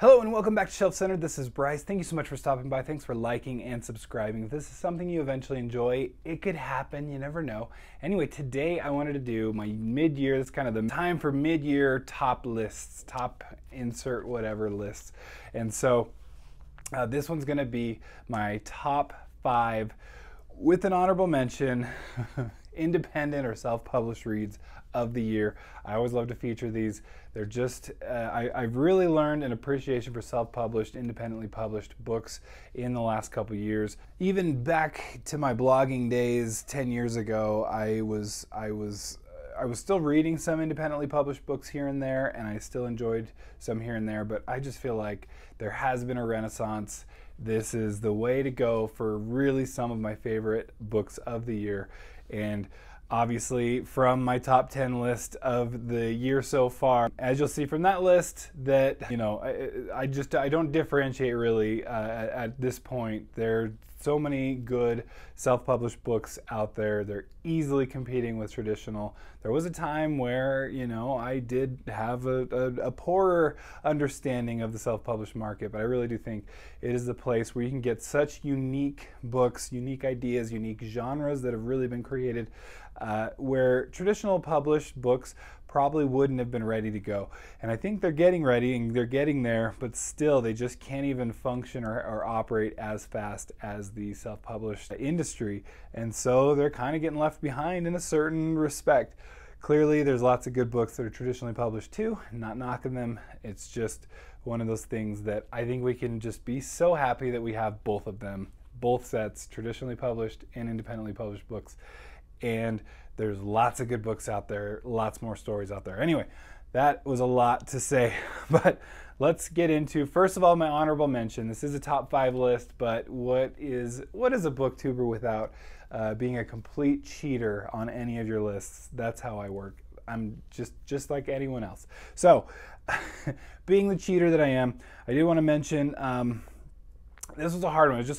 Hello and welcome back to Shelf Centered. This is Bryce. Thank you so much for stopping by. Thanks for liking and subscribing. If this is something you eventually enjoy, it could happen. You never know. Anyway, today I wanted to do my mid-year. It's kind of the time for mid-year top lists, top insert whatever lists. And so this one's going to be my top 5 with an honorable mention, independent or self-published reads of the year. I always love to feature these. They're just, I've really learned an appreciation for self-published, independently published books in the last couple years. Even back to my blogging days 10 years ago, I was still reading some independently published books here and there, and I still enjoyed some here and there, but I just feel like there has been a renaissance. This is the way to go for really some of my favorite books of the year. And obviously from my top 10 list of the year so far, as you'll see from that list, that, you know, I don't differentiate really at this point. There are so many good self-published books out there. They're easily competing with traditional. There was a time where, you know, I did have a poorer understanding of the self-published market, but I really do think it is the place where you can get such unique books, unique ideas, unique genres that have really been created, where traditional published books probably wouldn't have been ready to go. And I think they're getting ready and they're getting there, but still they just can't even function or operate as fast as the self-published industry. And so they're kind of getting left behind in a certain respect. Clearly there's lots of good books that are traditionally published too, not knocking them. It's just one of those things that I think we can just be so happy that we have both of them, both sets, traditionally published and independently published books. And there's lots of good books out there, lots more stories out there. Anyway, that was a lot to say, but let's get into, first of all, my honorable mention. This is a top 5 list, but what is a booktuber without being a complete cheater on any of your lists? That's how I work. I'm just like anyone else. So, being the cheater that I am, I do want to mention, this was a hard one. It's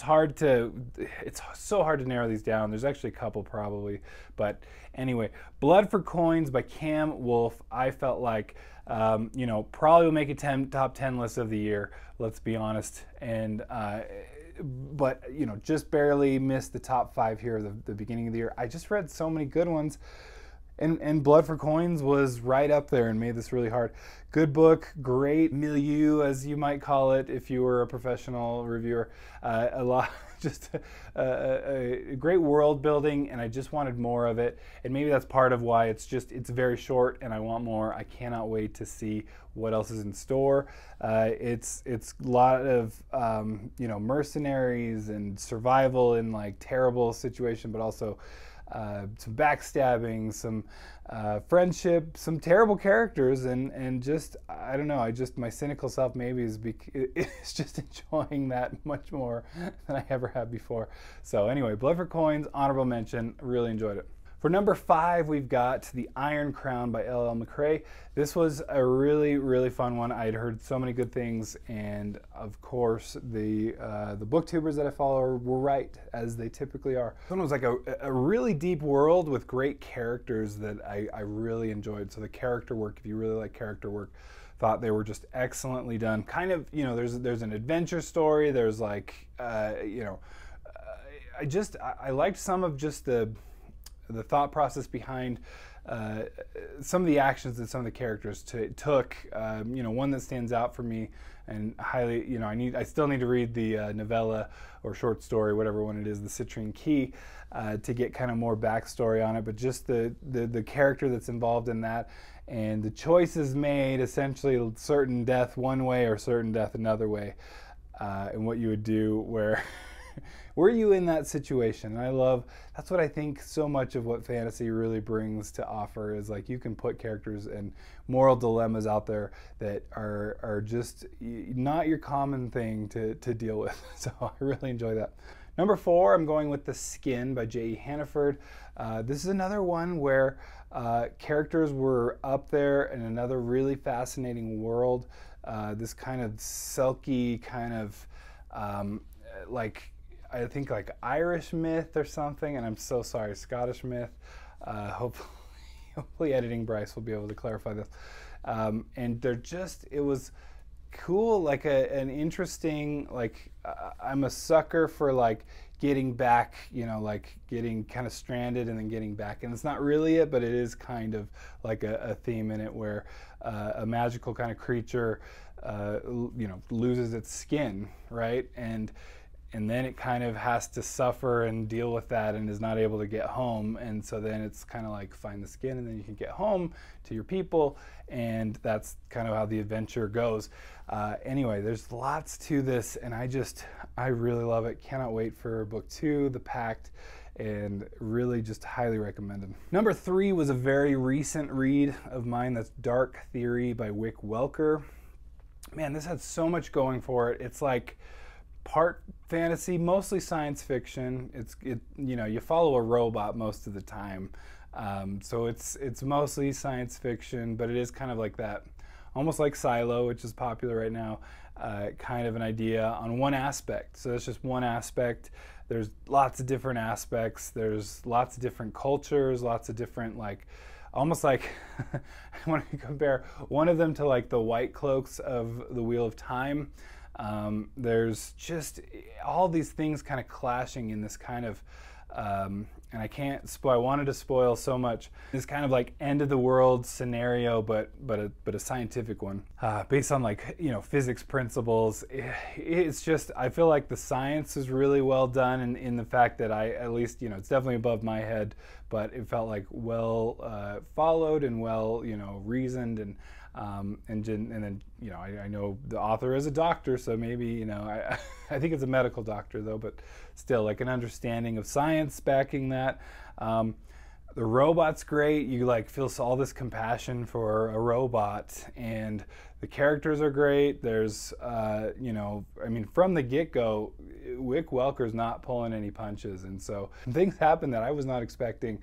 so hard to narrow these down. There's actually a couple probably, but anyway, Blood for Coins by Cam Wolfe, I felt like, you know, probably will make a top 10 list of the year, let's be honest. And, but, you know, just barely missed the top 5 here at the beginning of the year. I just read so many good ones. And Blood for Coins was right up there and made this really hard. Good book, great milieu, as you might call it if you were a professional reviewer. Just a great world building, and I just wanted more of it. And maybe that's part of why it's very short, and I want more. I cannot wait to see what else is in store. It's a lot of you know, mercenaries and survival in like terrible situation, but also some backstabbing, some friendship, some terrible characters, and just, I don't know, my cynical self maybe is just enjoying that much more than I ever have before. So anyway, Blood for Coins, honorable mention, really enjoyed it. For number 5, we've got The Iron Crown by L.L. McRae. This was a really, really fun one. I'd heard so many good things, and of course, the booktubers that I follow were right, as they typically are. This one was like a really deep world with great characters that I really enjoyed. So the character work, if you really like character work, thought they were just excellently done. Kind of, you know, there's an adventure story. There's like, you know, I liked some of just the thought process behind some of the actions that some of the characters took. You know, one that stands out for me and highly, you know, I still need to read the novella or short story, whatever one it is, The Citrine Key, to get kind of more backstory on it. But just the character that's involved in that, and the choices made, essentially certain death one way or certain death another way, and what you would do where were you in that situation? And that's what I think so much of what fantasy really brings to offer, is like you can put characters and moral dilemmas out there that are just not your common thing to deal with. So I really enjoy that. Number 4, I'm going with The Skin by J.E. Hannaford. This is another one where characters were up there in another really fascinating world. This kind of silky kind of like, I think like Irish myth or something, and I'm so sorry, Scottish myth. Hopefully editing Bryce will be able to clarify this. And it was cool, like an interesting, like I'm a sucker for like getting back, you know, like getting kind of stranded and then getting back. And it's not really it, but it is kind of like a theme in it where a magical kind of creature, you know, loses its skin, right? And then it kind of has to suffer and deal with that and is not able to get home. And so then it's kind of like find the skin and then you can get home to your people. And that's kind of how the adventure goes. Anyway, there's lots to this and I really love it. Cannot wait for book 2, The Pact, and really just highly recommended. Number 3 was a very recent read of mine. That's Dark Theory by Wick Welker. Man, this had so much going for it. It's like part fantasy, mostly science fiction. You know, you follow a robot most of the time, so it's mostly science fiction, but it is kind of like that, almost like Silo, which is popular right now, kind of an idea on one aspect. So that's just one aspect. There's lots of different aspects. There's lots of different cultures, lots of different, like, almost like I want to compare one of them to like the White Cloaks of the Wheel of Time. There's just all these things kind of clashing in this kind of, and I can't spoil, I wanted to spoil so much, this kind of like end of the world scenario, but a scientific one, based on like, you know, physics principles. It's just, I feel like the science is really well done in the fact that at least, you know, it's definitely above my head, but it felt like well followed and well, you know, reasoned, and then, you know, I know the author is a doctor, so maybe, you know, I think it's a medical doctor though, but still like an understanding of science backing that. The robot's great. You like feel all this compassion for a robot, and the characters are great. There's, you know, I mean, from the get-go, Wick Welker's not pulling any punches, and so things happen that I was not expecting.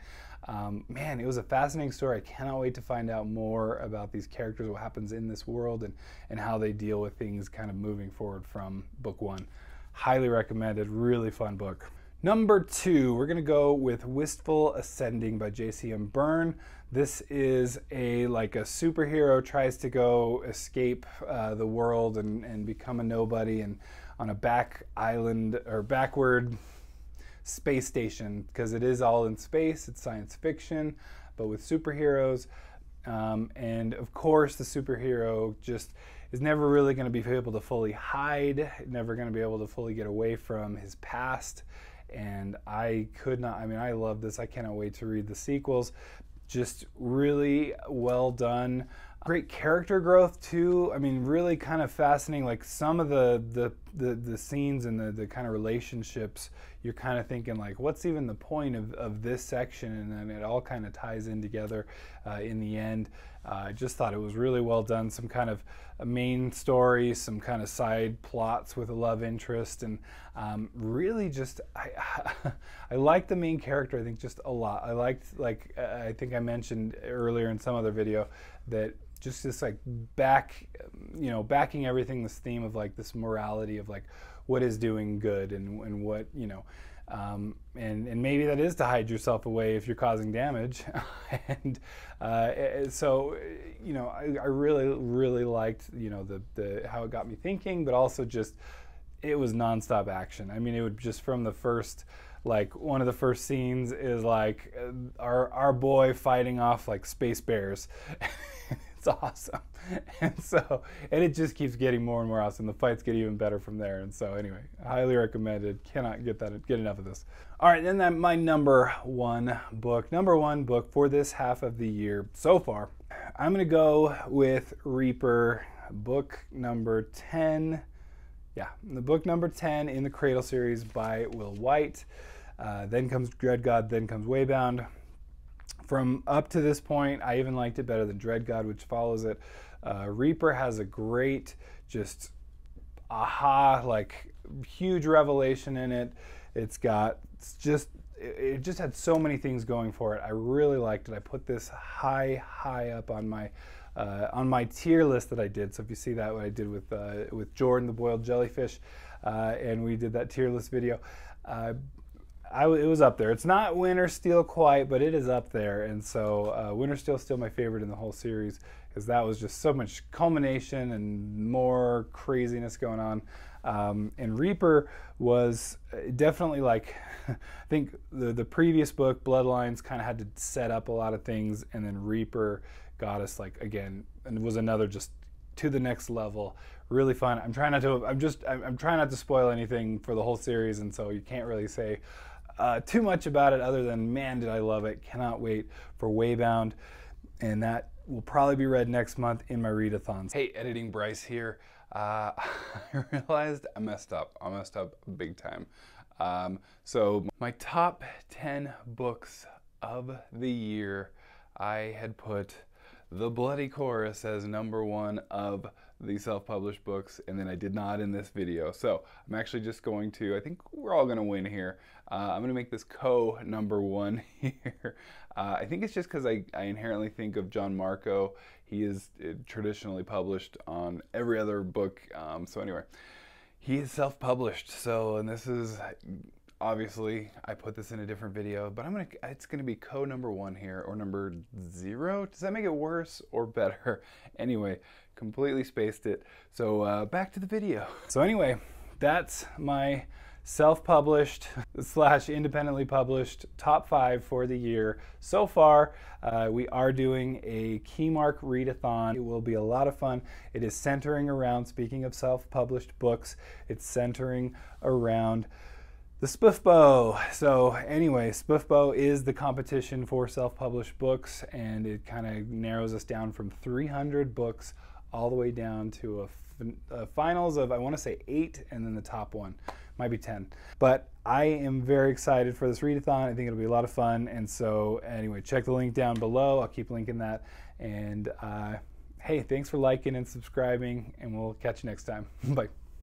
Man, it was a fascinating story. I cannot wait to find out more about these characters, what happens in this world, and how they deal with things kind of moving forward from book 1. Highly recommended, really fun book. Number 2, we're gonna go with Wistful Ascending by J.C.M. Byrne. This is like a superhero tries to go escape the world and become a nobody, and on a back island or backward space station, because it is all in space. It's science fiction, but with superheroes. And of course, the superhero just is never really going to be able to fully hide, never going to be able to fully get away from his past. And I mean, I love this. I cannot wait to read the sequels. Just really well done. Great character growth too. I mean, really kind of fascinating. Like some of the scenes and the kind of relationships, you're kind of thinking like, what's even the point of this section? And then it all kind of ties in together in the end. I just thought it was really well done. Some kind of a main story, some kind of side plots with a love interest, and really just I liked the main character, I think, just a lot. I liked, like I think I mentioned earlier in some other video, that just this like backing everything, this theme of like this morality of like what is doing good and what, you know, and maybe that is to hide yourself away if you're causing damage. And so, you know, I really liked, you know, the how it got me thinking, but also just it was nonstop action. I mean, it would just from the first, like one of the first scenes is like our boy fighting off like space bears. It's awesome. And it just keeps getting more and more awesome. The fights get even better from there. And so anyway, highly recommended. Cannot get enough of this. All right, then my number one book for this half of the year so far. I'm gonna go with Reaper, book number 10. Yeah, the book number 10 in the Cradle series by Will White. Then comes Dread God, then comes Waybound. From up to this point, I even liked it better than Dread God, which follows it. Reaper has a great, just like huge revelation in it. It just had so many things going for it. I really liked it. I put this high up on my tier list that I did. So if you see that, what I did with Jordan, the boiled jellyfish, and we did that tier list video. it was up there. It's not Winter Steel quite, but it is up there. And so Winter Steel is still my favorite in the whole series, because that was just so much culmination and more craziness going on. And Reaper was definitely like, I think the previous book, Bloodlines, kind of had to set up a lot of things, and then Reaper got us like, again, and it was another just to the next level. Really fun. I'm trying not to spoil anything for the whole series, and so you can't really say too much about it other than, man, did I love it. Cannot wait for Waybound, and that will probably be read next month in my readathons. Hey, Editing Bryce here. I realized I messed up. I messed up big time. So my top 10 books of the year, I had put The Bloody Chorus as #1 of the self-published books, and then I did not in this video. So I'm actually just going to, I think we're all gonna win here. I'm gonna make this #1 here. I think it's just because I inherently think of John Marco. He is traditionally published on every other book. So anyway, he is self-published. So, and this is, obviously, I put this in a different video, but it's gonna be #1 here, or #0. Does that make it worse or better? Anyway, completely spaced it. So back to the video. So anyway, that's my self-published / independently published top 5 for the year. So far, we are doing a Keymark readathon. It will be a lot of fun. It is centering around, speaking of self-published books, it's centering around the SPFBO. So anyway, SPFBO is the competition for self-published books, and it kind of narrows us down from 300 books all the way down to a finals of, I want to say 8, and then the top one. Might be 10. But I am very excited for this readathon. I think it'll be a lot of fun. And so anyway, check the link down below. I'll keep linking that. And hey, thanks for liking and subscribing, and we'll catch you next time. Bye.